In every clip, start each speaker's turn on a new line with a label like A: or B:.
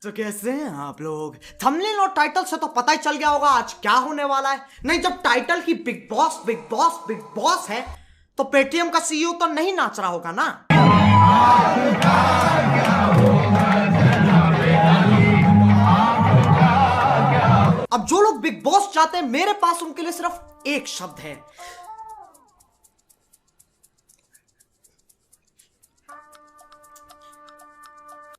A: तो कैसे हैं आप लोग? थंबनेल और टाइटल से तो पता ही चल गया होगा आज क्या होने वाला है। नहीं, जब टाइटल ही Bigg Boss Bigg Boss Bigg Boss है तो पेटीएम का सीईओ तो नहीं नाच रहा होगा ना। अब जो लोग बिग बॉस चाहते हैं मेरे पास उनके लिए सिर्फ एक शब्द है,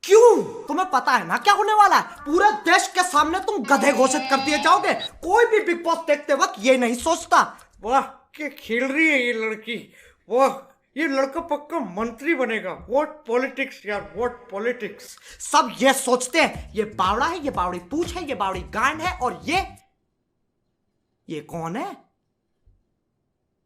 A: क्यों? तुम्हें पता है ना क्या होने वाला है? पूरे देश के सामने तुम गधे घोषित कर दिए जाओगे। कोई भी बिग बॉस देखते वक्त ये नहीं सोचता वाह क्या खेल रही है ये लड़की, वाह ये लड़का पक्का मंत्री बनेगा। व्हाट पॉलिटिक्स यार, व्हाट पॉलिटिक्स। सब ये सोचते हैं ये बावड़ा है, ये बावड़ी पूंछ है, ये बावड़ी गांड है, और ये कौन है?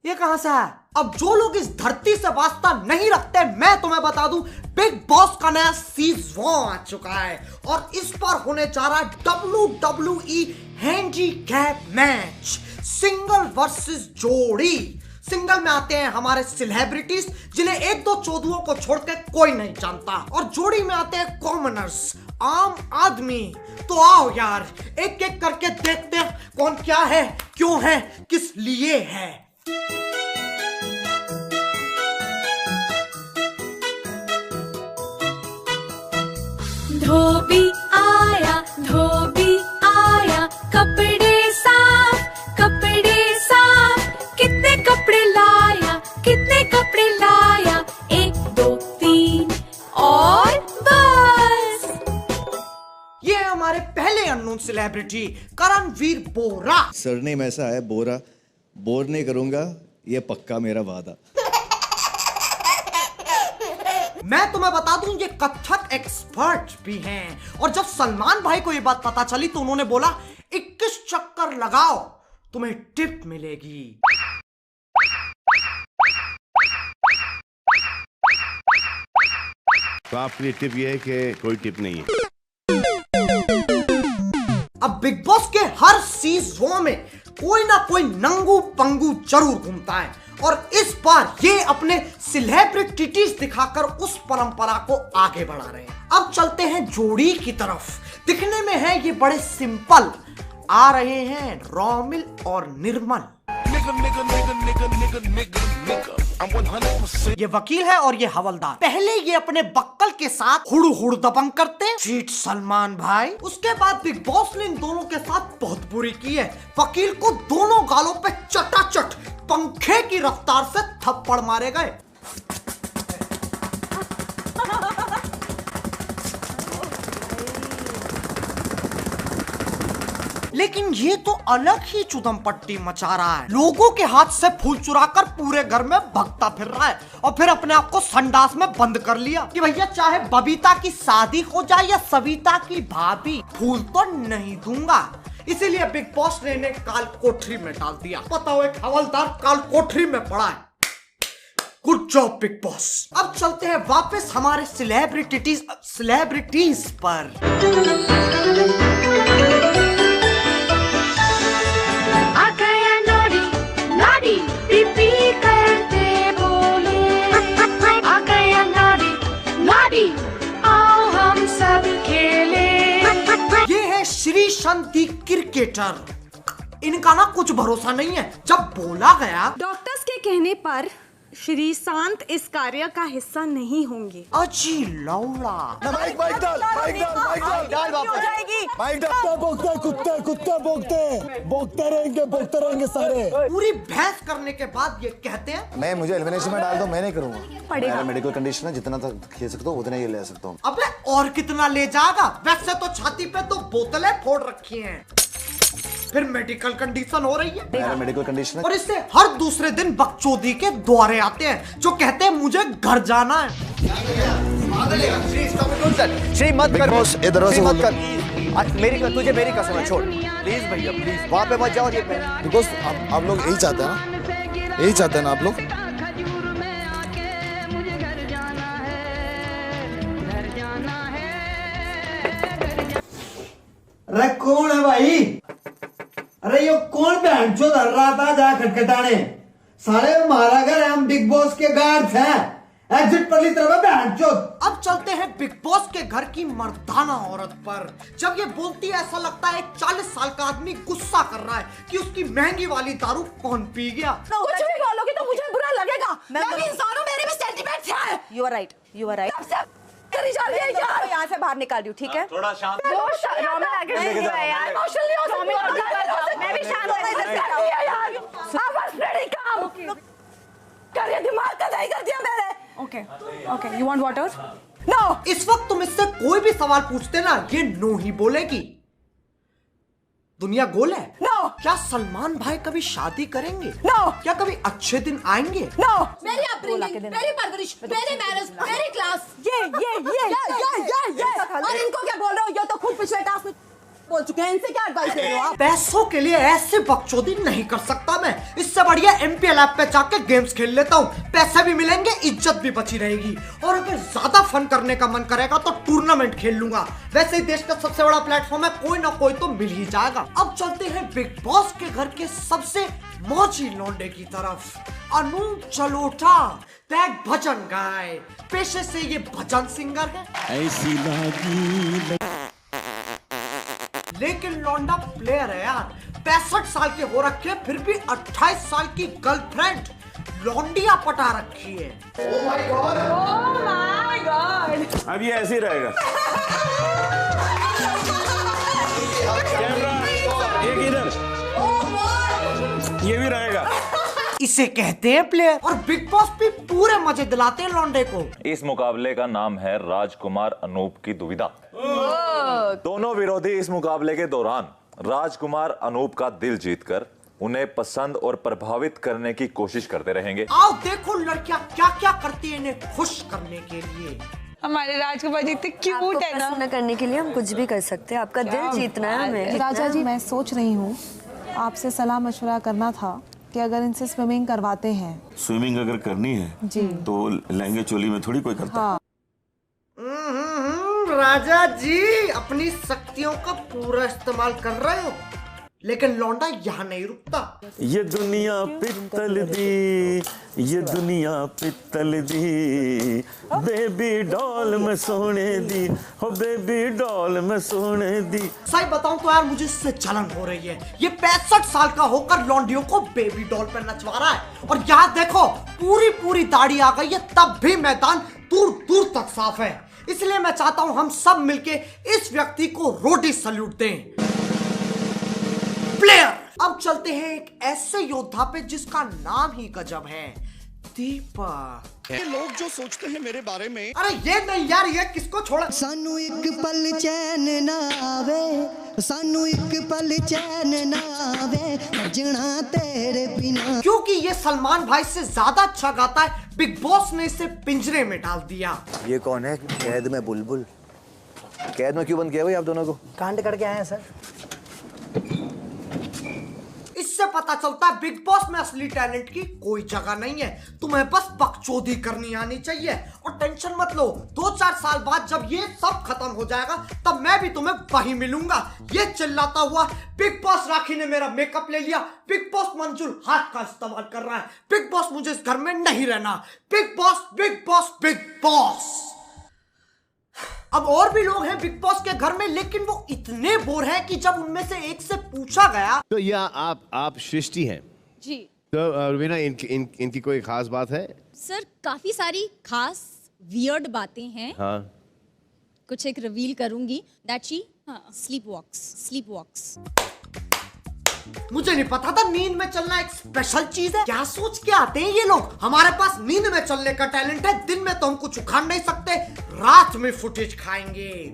A: ये कहां से है? अब जो लोग इस धरती से वास्ता नहीं रखते, मैं तुम्हें बता दूं बिग बॉस का नया सीजन आ चुका है और इस पर होने जा रहा है WWE handicap match, single versus जोड़ी। सिंगल में आते हैं हमारे सेलिब्रिटीज जिन्हें एक दो चोदुओं को छोड़कर कोई नहीं जानता, और जोड़ी में आते हैं कॉमनर्स, आम आदमी। तो आओ यार एक एक करके देखते हैं कौन क्या है, क्यों है, किस लिए है।
B: धोबी आया कपड़े साफ कितने कपड़े लाया 1 2 3 और बस।
A: ये है हमारे पहले अननोन सेलिब्रिटी करणवीर बोरा।
C: सरनेम ऐसा है बोरा, बोर नहीं करूंगा ये पक्का मेरा वादा।
A: मैं तुम्हें बता दूं ये कथक एक्सपर्ट भी हैं, और जब सलमान भाई को ये बात पता चली तो उन्होंने बोला 21 चक्कर लगाओ तुम्हें टिप मिलेगी।
D: तो आपके लिए टिप ये है कि कोई टिप नहीं है।
A: अब बिग बॉस के हर सीजन में कोई ना कोई नंगू पंगू जरूर घूमता है, और इस बार ये अपने सेलिब्रिटीज दिखाकर उस परंपरा को आगे बढ़ा रहे हैं। अब चलते हैं जोड़ी की तरफ। दिखने में है ये बड़े सिंपल, आ रहे हैं रोमिल और निर्मल। ये वकील है और ये हवलदार। पहले ये अपने बक्कल के साथ हुड़ दबंग करते, चीट सलमान भाई। उसके बाद बिग बॉस ने इन दोनों के साथ बहुत बुरी की है। वकील को दोनों गालों पे चटाचट पंखे की रफ्तार से थप्पड़ मारे गए। लेकिन ये तो अलग ही चुदम पट्टी मचा रहा है। लोगों के हाथ से फूल चुराकर पूरे घर में भगता फिर रहा है, और फिर अपने आप को संडास में बंद कर लिया कि भैया चाहे बबीता की शादी हो जाए या सविता की भाभी, फूल तो नहीं दूंगा। इसीलिए बिग बॉस ने इन्हें काल कोठरी में डाल दिया। पता हो एक हवलदार काल कोठरी में पड़ा है। Good job big boss. अब चलते हैं वापस हमारे सेलिब्रिटीज पर। श्री शांति क्रिकेटर, इनका ना कुछ भरोसा नहीं है। जब बोला गया
E: डॉक्टर्स के कहने पर श्री शांत इस कार्य का हिस्सा नहीं होंगे।
A: अजी लौड़ा
C: माइक डाल कुत्ते रहेंगे सारे।
A: पूरी बहस करने के बाद ये कहते हैं
F: मुझे एलिमिनेशन में डाल दो, मैं नहीं करूंगा। मेरा मेडिकल कंडीशन है, जितना तक खेल सकता हूँ उतना ही ले सकता हूँ।
A: अबे और कितना ले जाएगा? वैसे तो छाती पे 2 बोतलें फोड़ रखी हैं, फिर मेडिकल कंडीशन हो रही है।
F: मेरा मेडिकल कंडीशन है।
A: और इससे हर दूसरे दिन बकचोदी के द्वारे आते हैं जो कहते हैं मुझे घर जाना है।
F: श्री मत कर बॉस, इधर से मत कर। तुझे मेरी कसम है, छोड़ प्लीज भैया प्लीज, वहाँ पे मत जाओ। बिकॉज आप लोग यही चाहते हैं ना, यही चाहते हैं ना आप लोग।
G: अरे कौन है भाई? अरे ये कौन बहन चोद हर रहा था जा खटखटाने? साले हमारा घर है, हम बिग बॉस के गार्ड्स हैं। एग्जिट पर ली तरफ बहन चोद।
A: अब चलते हैं बिग बॉस के घर की मर्दाना औरत पर। जब ये बोलती है ऐसा लगता है एक 40 साल का आदमी गुस्सा कर रहा है कि उसकी महंगी वाली दारू कौन पी गया।
H: कुछ भी बोलोगे तो मुझे बुरा लगेगा। मैं भी इंसान हूँ, मेरे भी सेंटिमेंट्स हैं। You are right, you are right। करी जा रही है यार। यहाँ से बाहर निकाल रही हूँ, ठीक है? थोड़ा शांत। मैं भी शांत करिए, दिमाग का नहीं कर दिया मैंने।
E: Okay, okay. You want water?
H: No।
A: इस वक्त तुम इससे कोई भी सवाल पूछते ना, ये नो ही बोलेगी। दुनिया गोल है।
H: No।
A: क्या सलमान भाई कभी शादी करेंगे?
H: No।
A: क्या कभी अच्छे दिन आएंगे?
H: No।
B: मेरी अपब्रिंगिंग, मेरी परवरिश, मेरी मैनर्स, मेरी क्लास।
H: ये और इनको क्या बोल रहे हो? ये तो खुद पिछले टास्क में बोल चुके हैं। इनसे क्या एडवाइस दे रहे हो आप?
A: पैसों के लिए ऐसे बकचोदी नहीं कर सकता मैं। इससे बढ़िया MPL ऐप पे जाके गेम्स खेल लेता हूँ। पैसे भी मिलेंगे, इज्जत भी बची रहेगी। और अगर ज्यादा फन करने का मन करेगा तो टूर्नामेंट खेल लूंगा। वैसे ही देश का सबसे बड़ा प्लेटफॉर्म है, कोई ना कोई तो मिल ही जाएगा। अब चलते हैं बिग बॉस के घर के सबसे मौजी लौंडे की तरफ। अनूप जलोटा, दैट भजन गाय। पेशे से ये भजन सिंगर है,
D: ऐसी लागी
A: लेकिन लौंडा प्लेयर है यार। 65 साल के हो रखे, फिर भी 28 साल की गर्लफ्रेंड लौंडिया पटा रखी है।
D: अब ये ऐसे ही रहेगा। कैमरा एक इधर, ये भी रहेगा।
A: इसे कहते हैं प्लेयर। और बिग बॉस भी पूरे मजे दिलाते हैं लौंडे को।
I: इस मुकाबले का नाम है राजकुमार अनूप की दुविधा। दोनों विरोधी इस मुकाबले के दौरान राजकुमार अनूप का दिल जीतकर उन्हें पसंद और प्रभावित करने की कोशिश करते रहेंगे।
A: आओ देखो लड़कियां क्या क्या करती है इन्हें खुश करने के लिए।
E: हमारे राजकुमार जी इतने क्यूट है ना।
H: प्रसन्न करने के लिए हम कुछ भी कर सकते हैं। आपका दिल जीतना है हमें।
J: राजा जी, मैं सोच रही हूँ आपसे सलाह मशवरा करना था कि अगर इनसे स्विमिंग करवाते हैं।
D: स्विमिंग अगर करनी है
J: जी
D: तो लहंगे चोली में थोड़ी कोई करता।
J: हाँ।
A: राजा जी अपनी शक्तियों का पूरा इस्तेमाल कर रहे हो, लेकिन लौंडा यहाँ नहीं रुकता।
D: ये दुनिया पित्तल दी, ये दुनिया पित्तल दी, बेबी डॉल में सोने दी, हो बेबी डॉल में सोने दी।
A: सही बताऊं तो यार मुझे इससे जलन हो रही है। ये 65 साल का होकर लौंडियों को बेबी डॉल पर नचवा रहा है। और यहाँ देखो पूरी दाढ़ी आ गई है, तब भी मैदान दूर दूर तक साफ है। इसलिए मैं चाहता हूं हम सब मिलके इस व्यक्ति को रोटी सल्यूट दें। प्लेयर। अब चलते हैं एक ऐसे योद्धा पे जिसका नाम ही गजब है, दीपक।
C: ये लोग जो सोचते हैं मेरे बारे में।
A: अरे ये नहीं यार, ये किसको छोड़ा।
K: सानू एक पल चैन ना आवे, सानू एक पल चैन ना आवे, जना तेरे बिना।
A: क्योंकि ये सलमान भाई से ज्यादा अच्छा गाता है, बिग बॉस ने इसे पिंजरे में डाल दिया।
F: ये कौन है? कैद में बुलबुल। कैद में क्यों बंद किया भाई आप दोनों को?
G: कांड करके आए हैं सर।
A: इससे पता चलता है बिग बॉस में असली टैलेंट की कोई जगह नहीं है। तुम्हें बस बकचोदी करनी आनी चाहिए। और टेंशन मत लो, 2-4 साल बाद जब ये सब खत्म हो जाएगा तब मैं भी तुम्हें वही मिलूंगा। ये चिल्लाता हुआ बिग बॉस राखी ने मेरा मेकअप ले लिया, बिग बॉस मंजुल हाथ का इस्तेमाल कर रहा है, बिग बॉस मुझे इस घर में नहीं रहना, big Boss Bigg Boss Bigg boss. अब और भी लोग हैं बिग बॉस के घर में, लेकिन वो इतने बोर हैं कि जब उनमें से एक से पूछा गया
D: तो या आप सृष्टि हैं
B: जी
D: तो रुबीना, इनकी कोई खास बात है?
B: सर, काफी सारी खास वियर्ड बातें हैं।
D: हाँ,
B: कुछ एक रिवील करूंगी। दैट शी स्लीप वॉक्स।
A: मुझे नहीं पता था नींद में चलना एक स्पेशल चीज है। क्या सोच के आते हैं ये लोग। हमारे पास नींद में चलने का टैलेंट है। दिन में तो हम कुछ उखाड़ नहीं सकते, रात में फुटेज खाएंगे।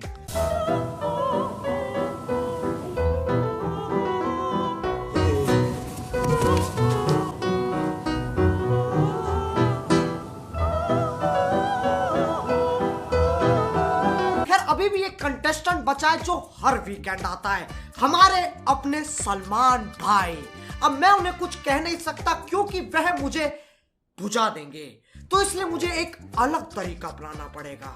A: अभी भी एक कंटेस्टेंट बचा है जो हर वीकेंड आता है, हमारे अपने सलमान भाई। अब मैं उन्हें कुछ कह नहीं सकता क्योंकि वह मुझे बुझा देंगे, तो इसलिए मुझे एक अलग तरीका अपनाना पड़ेगा।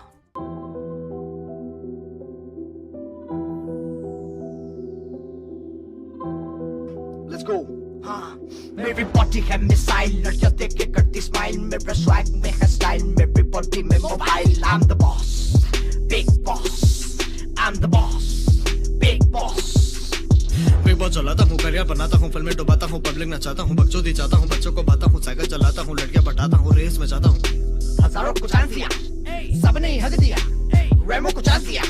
F: Let's go.
A: हाँ मेरी बॉडी है मिसाइल, लड़कियां देख के करती स्माइल, मेरा स्वैग में है स्टाइल, मेरी बॉडी में mobile. I'm the boss, big boss, I'm the boss, big boss।
L: Big boss चलाता हूँ, करियर बनाता हूँ, फिल्में डुबाता हूँ, पब्लिक नचाता हूँ, बकचोदी चाहता हूँ, बच्चों को बाता हूँ, साइकिल चलाता हूँ, लड़कियां पटाता हूँ, रेस में जाता हूँ।
A: हजारों को चांस दिया, सबने ही हक दिया, रेमो को चांस दिया,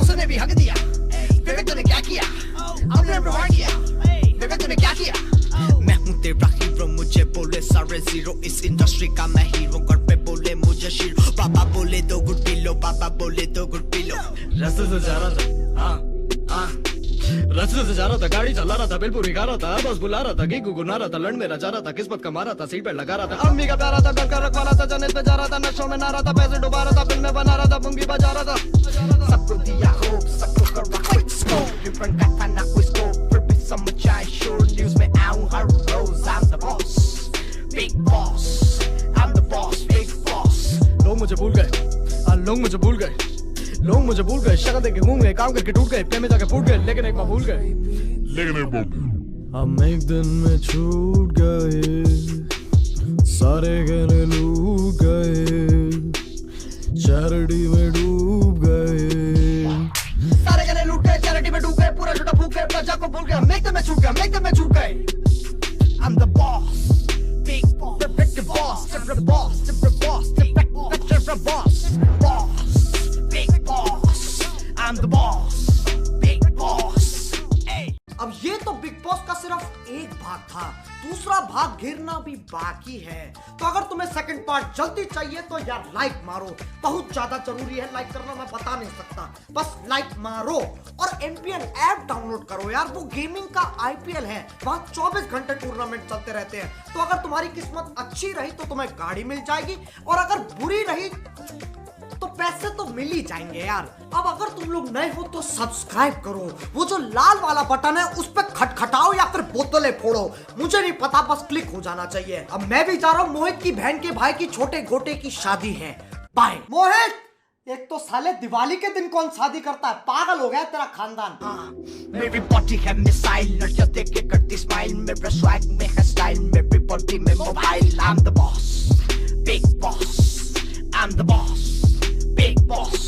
A: उसने भी हक दिया। विवेक तूने क्या किया? आपने प्रमाण किया। विवेक तूने क्या किया?
L: मैं हूँ तेरा हीरो, मुझे बोले सारे जीरो, इस इंडस्ट्री का मैं हीरो, घर पे बोले मुझे शीरो, पापा बोले दो गुड पी लो, पापा बोले दो गुड पी लो। रास्ते से जा रहा था, रास्ते से जा रहा था, गाड़ी चला रहा था, बिल पूरी खा रहा था, बस बुला रहा था, की गुनगुना रहा था, लंड मेरा जा रहा था, किस्मत कमा रहा था, सीट पे लगा रहा था, अम्मी का प्यारा था, घर का रखवाला था, जन्नत पे जा रहा था, नशों में ना रहा था, पैसे डुबा रहा था, फिल्में बना रहा था, पुंगी बजा रहा था।
A: सबको दिया होप, सबको करा क्विक स्कोप, डिफरेंट का था ना कोई स्कोप, फिर भी समझ आए शोर, न्यूज़ में आऊं हर रोज। I'm the boss, big boss, I'm the boss, big boss।
L: लोग मुझे भूल गए, लोग मुझे भूल गए, लोग मुझे भूल गए, शक्ल देख के घूम गए, काम करके टूट गए, प्रेम में जाके फूट गए, लेकिन एक बार भूल गए, हम एक दिन में छूट गए, सारे गहने लूट गए, चैरिटी में डूब गए,
A: सारे गहने लूट गए, चैरिटी में डूब गए, पूरा झूठा फूक गए, प्रजा को भूल गए, मेक में छूट गए, मेक में छूट गए। I'm the boss, big boss, the boss, the boss, the boss, the boss, boss, big boss, I'm the boss, big boss। अब ये तो बिग बॉस का सिर्फ एक भाग था, दूसरा भाग घिरना भी बाकी है। तो अगर तुम्हें सेकंड पार्ट जल्दी चाहिए तो यार लाइक मारो, बहुत ज्यादा जरूरी है लाइक करना, मैं बता नहीं सकता, बस लाइक मारो। और एमपीएल ऐप डाउनलोड करो यार, वो गेमिंग का आईपीएल है, वहां 24 घंटे टूर्नामेंट चलते रहते हैं। तो अगर तुम्हारी किस्मत अच्छी रही तो तुम्हें गाड़ी मिल जाएगी, और अगर बुरी रही तो पैसे तो मिल ही जाएंगे यार। अब अगर तुम लोग नए हो तो सब्सक्राइब करो, वो जो लाल वाला बटन है उस पर खटखटाओ या फिर बोतलें फोड़ो, मुझे नहीं पता, बस क्लिक हो जाना चाहिए। अब मैं भी जा रहा हूँ, मोहित की बहन के भाई की छोटे गोटे की शादी है, बाय। मोहित, एक तो साले दिवाली के दिन कौन शादी करता है, पागल हो गया तेरा खानदान। मेरी बॉडी है मिसाइल, लड़कियां देख के करती स्माइल, मेरा स्वैग में है स्टाइल, मेरी बॉडी में mobile. I'm the boss, big boss, I'm the boss, big boss।